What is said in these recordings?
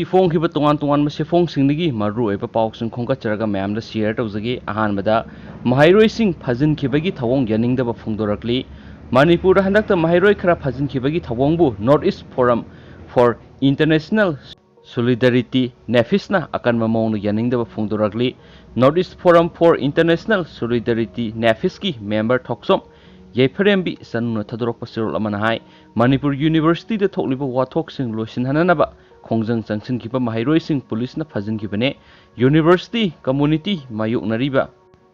फोंखिबा तोंगान सेफोंसिंदगी मरुओइबा पाउसिंग खोंगचरगा मैमदा share तौजगे अहानबदा महाइरोइसिंग फजिनखिबगी थवोंग यानिंगदबा फोंदोरकली Manipur हंदकता महाइरोइ खरा फजिनखिबगी थवोंगबु north east forum for international solidarity नेफिसना अकनबा मौंग यानिंगदबा फोंदोरकली north east forum for international solidarity नेफिसकी मेंबर थोक्सोम येफरेमबी सनुना थदोरकपा सिरोल अमना हाय मणिपुर यूनिवर्सिटी द थोकलिबा वाथोकसिंग लोसिनहननबा खोंजंग चंगसिनखिबा महाइरोइसिंग पुलिसना फजिनखिबने यूनिवर्सिटी कम्युनिटी मायोकनरिबा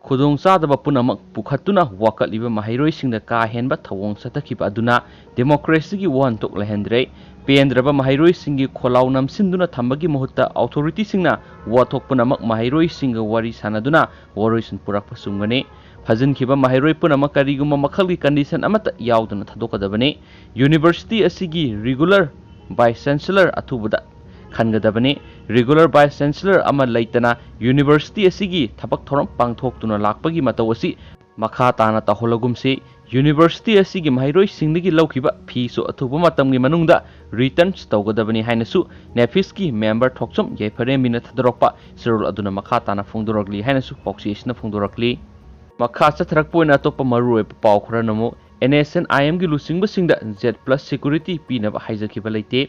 खुदोंग चादबा पुनमक पुखत्तुना वाकलिबा महाइरोइसिंगदा का हेनबा थवोंग सतखिबा अदुना डेमोक्रेसीगी वानतोक लहेंद्रे पेंद्रबा महाइरोइसिंगी खोलाव नमसिंदुना थंबगी मुहुत्ता अथॉरिटीसिंगना वाथोक पुनमक महाइरोइसिंग वारी सानदुना वारोइसिन पुरकपा सुंगने फजिनखिबा महाइरोइ पुनमक करिगुमा मखलगी कंडीशन अमत यावदुना थदोकदबने यूनिवर्सिटी असिगी रेगुलर वाइस चांसलर अथुबदा खनगदबने रेगुलर वाइस चांसलर अमा लैतना यूनिवर्सिटी असिगी थबक थोरम पांगथोक्तुना लाकपगी मतौ असि मखा ताना तहोलगुमसे यूनिवर्सिटी असिगी महाइरोइ सिंगदगी लौखिबा फीसो अथुबा मतमगी मनुंगदा रिटर्न्स तौगदबने हाइनसु नेफिसकी मेंबर थोक्सम येफरेमिना थदरोकपा सिरोल अदुना मखा ताना फोंदोरकली हाइनसु पॉक्सीसना फोंदोरकली मखा चथरकपोइना अतोपा मरुओइ पाउ खरनमु NSNIM की लुसिंगबसिंगदा Z+ सिक्योरिटी पीनबा हाइजखिबा लेते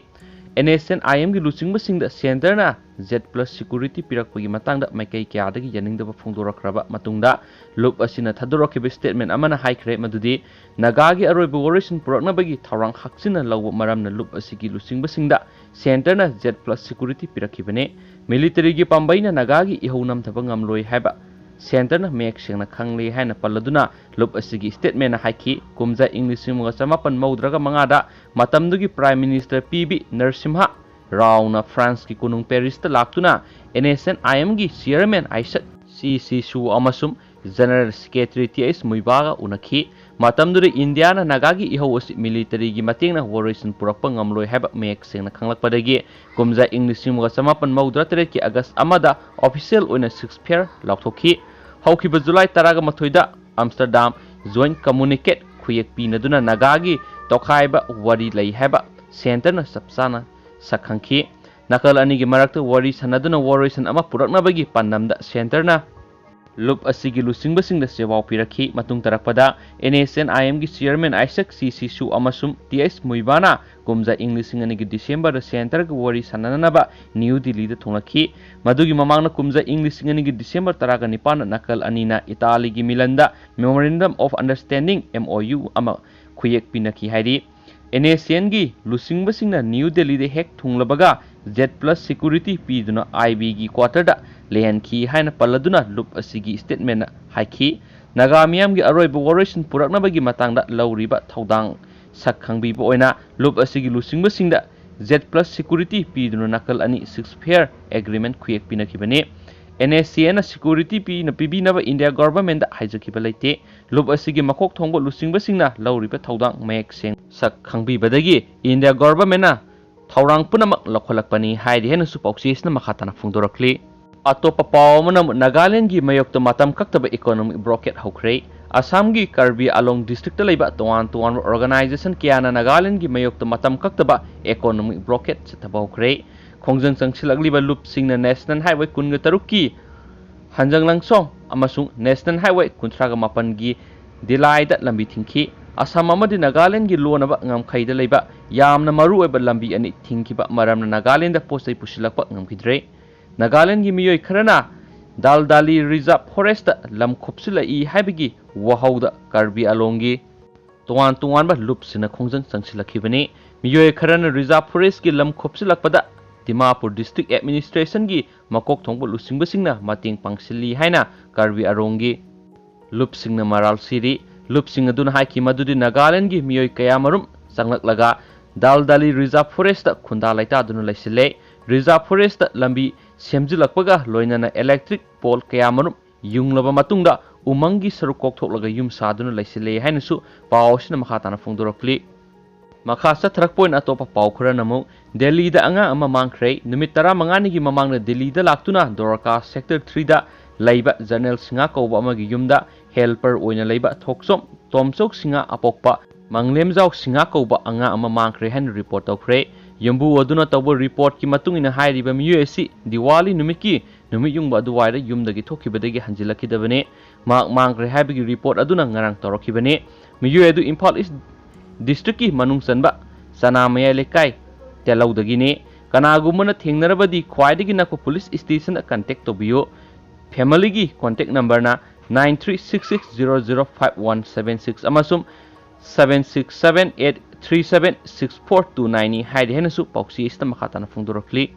NSNIM की लुसिंगबसिंगदा सेंटरना Z+ सिक्योरिटी पिरकपगी मतंगदा माइकई क्यादगी यानिंगदबा फोंदोरखरबा मतुंगदा लुप असिना थदोरखिबा स्टेटमेंट अमना हाइख्रे मदुदि नगागी अरोइबा वोरिसन पुरकनबगी थौरांग हक्सिना लौब मरमना लुप असिगी लुसिंगबसिंगदा सेंटरना Z+ सिक्योरिटी पिरकखिबने मिलिटरीगी पांबैना नगागी इहौ नमथबा ngamloi हाइबा सेंटरना मेक सेंगना खंगले हाइना पल्लदुना लुप असिगी स्टेटमेंट हाइखि कुमजा इंग्लिशिंग चमापन मौद्रगा मंगादा मतमदुगी प्राइम मिनिस्टर पीबी नरसिम्हा रावना फ्रांस की कुनुंग पेरिस ता लाक्तुना NSNIM की चेयरमैन आइसक CC सु अमसुम जनरल सेक्रेटरी TS मुइबागा उनखि मतमदुदे इंडियाना नगागी इहौ असि मिलिटरी की मतेंगना वोरिसन पुरकपा ngamloi हाइबा मेक सेंगना खंगलकपदगी कुमजा इंग्लिशिंग चमापन मौद्रा तरेट की अगस्त अमदा ऑफिशियल ओइना 6 फेयर लाउथोखि हौखिबा जुलाई 13 अम्स्टरडाम जॉइंट कम्युनिकेट खुयेक पीनदुना नगागी तोखाइबा वरी लई हाइबा सेंटरना सबसाना सखंखि नकल अनिगी मरक्ता वरी सनदुना वोरिसन अमा पुरकनबगी पन्नमदा सेंटरना लुप असिगी लुसिंगबसिंगदा सेवाव पिरखि मतुंग तरकपदा NSNIM की चेयरमैन आइसक CC सु अमसुम TS मुइबाना कुमजा इंग्लिशिंग अनिगी डिसेंबर सेंटर की वरी सननबा न्यू दिल्ली दा थोंगखि मदुगी ममांगना कुमजा इंग्लिशिंग अनिगी डिसेंबर 19 नकल अनिना इटाली की मिलंदा मेमोरेंडम ऑफ अंडरस्टैंडिंग MOU अमा खुयेक पिनखि हाइरि NSN की लुसिंगबसिंगना न्यू दिल्ली दे हेक थुंगलबगा Z+ सिक्योरिटी पीदुना IB की क्वार्टर लेहनखि हाइना पल्लदुना लुप असिगी स्टेटमेंट हाइखि नगा मियाम की अरोइबा वोरिसन पुरकनबगी मतंगदा लौरिबा थौदांग सखंगबिबा ओइना लुप असिगी लुसिंगबसिंगदा Z+ सिक्योरिटी पीदुना नकल अनि 6 फेयर एग्रीमेंट खुयेक पिनखिबने NSCN सिक्योरिटी पीबीनबा इंडिया गवर्नमेंट हाइजखिबा लेते लुप असिगी मखोक थोंगबा लुसिंगबसिंगना लौरिबा थौदांग मयक सेंग सखंगबिबदगी इंडिया गवर्नमेंट थौरांग पुनमक लखोलकपनी हाइरि हेनसु पॉक्सीसना मखाताना फोंदोरकली अतोप पावमना नागालैंड की मयोक्ता मतम कक्तबा इकोनॉमिक ब्लॉकेट हौख्रे असम की कार्बी आलोंग डिस्ट्रिक्ट लेबा तोवान तोवान ऑर्गेनाइजेशन कियाना नागालैंड की मयोक्ता मतम कक्तबा इकोनॉमिक ब्लॉकेट चथबा हौख्रे खोंजंग चंगसिलगलिबा लुप सिंगना नेशनल हाईवे 13 की हंजंगलंगसोंग अमसुंग नेशनल हाईवे 38 की दिलाइदा लंबी थिंखी असम अमदि नागालैंड की लोनबा ngamkhayda लेबा यामना मरु ओइबा लंबी अनि थिंखिबा मरमना नागालैंड पोसै पुसिलकपा ngamkhidre नागालैंड की मियोय खरना दालदाली रिजर्व फॉरेस्ट लम खुपसिलई हाइबगी वहाउदा कार्बी आलोंगी तोवान तोवानबा लुपसिना खोंजंग चंगसिलखिबने मियोय खरना रिजर्व फॉरेस्ट की लम खुपसिलकपदा दिमापुर डिस्ट्रिक्ट एडमिनिस्ट्रेशन की मकोक थोंगबा लुसिंगबसिंगना मतेंग पांगसिली हाइना कार्बी आरोंगी लुपसिंगना मराल सिरी लुपसिंग अदुना हाइखि मदुदि नागालैंड की मियोय कयामरुम चंगलकलगा दालदाली रिजर्व फॉरेस्ट खुंदा लाइता दुना लैसिले रिजर्व फॉरेस्ट लंबी सेमजिलकपगा लोइनना इलेक्ट्रिक पोल कयामरुम युंगलबा मतुंगदा उमंगी सरुक कोकथोकलगा युम सादुना लैसिले हाइनसु पावसिना मखाताना फोंदोरकली मखा चथरकपोइन अतोपा पाव खरनमु दिल्ली दा अंगा अमा मांगख्रे नुमित 15 की ममांगना दिल्ली दा लाक्तुना दोरका सेक्टर 3 दा लैबा जर्नल सिंगा कौबा अमगी युमदा हेल्पर ओइना लैबा थोक्सोम तोमचोक सिंगा अपोकपा मंगलेमजाव सिंगा कौबा अंगा अमा मांगख्रे हन report तौख्रे yambu aduna tawba report ki matung ina hairiba miyu esi Diwali numiki numit yungba aduwaida yumdagi thokibadagi hanjilakidabane mangre haibagi report aduna ngarang torokibane miyu edu Imphal East district ki manung sanba Sanamaya lekai telaudagine kanagumana thengnarabadi khwaidagi nakpa police station contact tobiyo family gi contact number na 9366005176 amasum 7678376429 haide henasu pauksi ista makhatana phungdorokli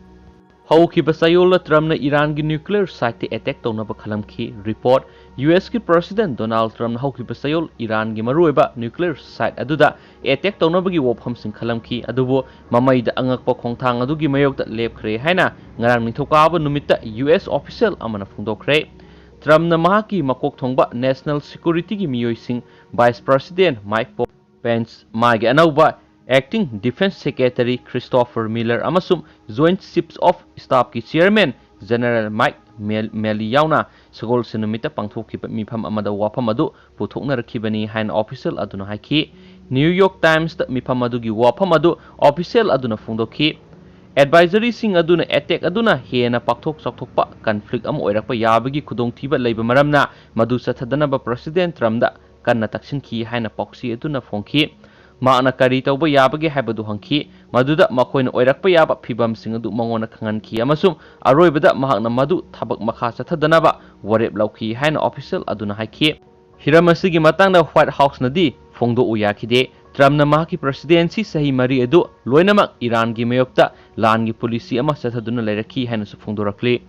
haukiba sayol Trump na Iran gi nuclear site attack tonaba khalamki report US ki president Donald Trump na haukiba sayol Iran gi marueba nuclear site aduda attack tonaba gi wofham sing khalamki adubo mamaida angakpa khongthang adugi mayokta lepkhre haina ngarang nithokaba numitta US official amana phungdokre Trump na mahaki makok thongba national security gi miyoising vice president Mike Pence magi anauba acting defense secretary Christopher Miller amasum joint chiefs of staff ki chairman general Mike Milley yauna sagol sinumita pangthokiba mifam amada wafam adu puthokna rakhibani hain official aduna haiki New York Times ta mifam adu gi wafam adu official aduna phungdokhi advisory sing aduna attack aduna hena pakthok sakthokpa conflict am oirakpa yabagi khudongthiba leiba maramna madu sathadanaba president Trump da kanna taksinki haina poksi aduna phongki maana kari tawba yabagi haibadu hangki maduda makoina oirakpa yaba phibam sing adu mangona khanganki amasum aroibada mahakna madu thabak makha sathadanaba warep lauki haina official aduna haiki hiramasigi matangna White House nadi phongdo uyakhide Trump na mahaki presidency sahi mari edu loinamak Iran gi mayokta lan gi policy ama sathaduna leirakhi haina su phongdorakli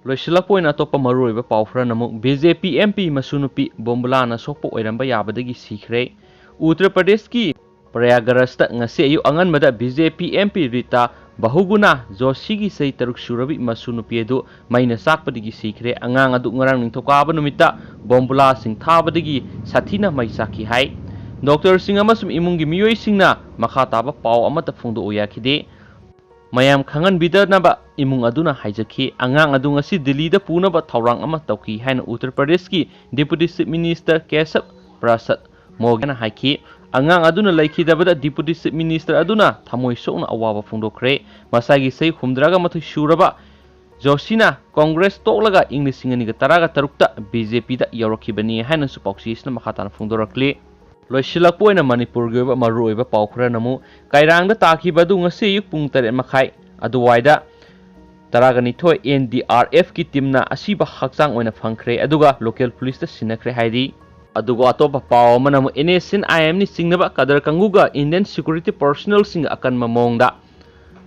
loisilakpoina topa maruiba pawfra namu BJP MP masunupi bombulana sokpo oiramba yabadagi sikhre Uttar Pradesh ki Prayagraj ngase ayu anganmada BJP MP Rita Bahuguna Joshi gi sei taruk surabi masunupi edu maina sakpadigi sikhre angang adu ngarang ningthokaba numita bombula sing thabadagi sathina mai sakhi hai Dr. Singh amasum imungi miyoi singna makha taba paw amata phungdo uyakhide mayam khangan bidanaba imung aduna haijakhi angang adu ngasi Delhi da punaba thawrang ama tawki haina Uttar Pradesh ki Deputy Chief Minister Keshav Prasad Mogana haiki angang aduna laikhidabada Deputy Chief Minister aduna thamoi sokna awaba phungdokre masagi sei humdraga mathu shuraba Joshina Congress toklaga English singani ga taraga tarukta BJP da yawrakhibani haina su pauksi isna makhatana phungdorakli loisilakpoina Manipur gi maruiba pawkhra namu kairangda takibadu ngasi yuk pung 3 makhai aduwaida taragani thoi NDRF ki timna asiba hakchang oina phangkhre aduga local police ta sinakre haidi adugo atopa paw manamu NSN IM ni singnaba kadar kanguga Indian security personnel sing akan mamongda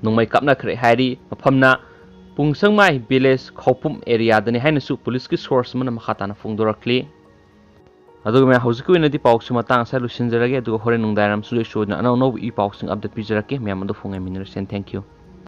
nungmai kapna khre haidi maphamna pungsangmai village khopum area dani hainasu police ki source mana makhatana phungdorakli adugo me hausiku inadi pawsu matang sa lusinjarage adugo hore nungdairam su show na no i pawsing update pijarake me amado phungai minner sen thank you